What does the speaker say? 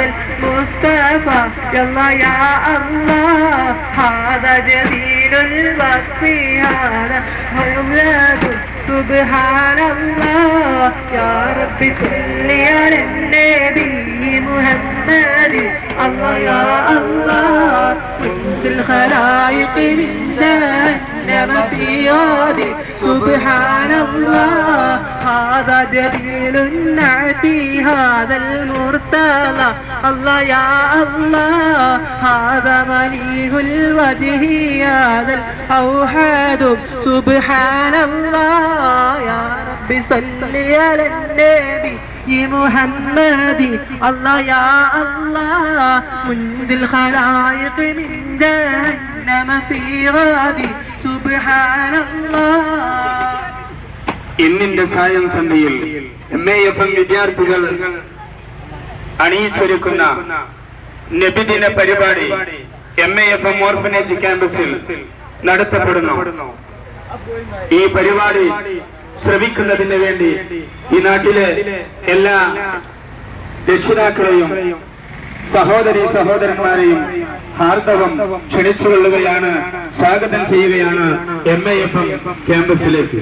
المصطفى يلا يا الله هذا جليل الوصف هذا مولاه سبحان الله يا رب صل على النبي محمد الله يا الله عند الخلائق من جهنم في غادي سبحان الله هذا جليل النعتي هذا المرتضى الله يا الله هذا مليح الوجه هذا الأوحد سبحان الله يا رب صل على النبي محمد الله يا الله منذ الخلائق من جهنم في غادي سبحان الله. ഇന്നിന്റെ സായം സന്ധ്യയിൽ MAFM വിദ്യാർത്ഥികൾ അണിയിച്ചൊരുക്കുന്ന നബിദിന പരിപാടി MAFM ഓർഫനേജ് ക്യാമ്പസിൽ നടത്തപ്പെടുന്നു. ഈ പരിപാടി ശ്രവിക്കുന്നതിന് വേണ്ടി ഈ നാട്ടിലെ എല്ലാ രക്ഷിതാക്കളെയും സഹോദരി സഹോദരന്മാരെയും ഹാർദവം ക്ഷണിച്ചുകൊള്ളുകയാണ്, സ്വാഗതം ചെയ്യുകയാണ് MAFM ക്യാമ്പസിലേക്ക്.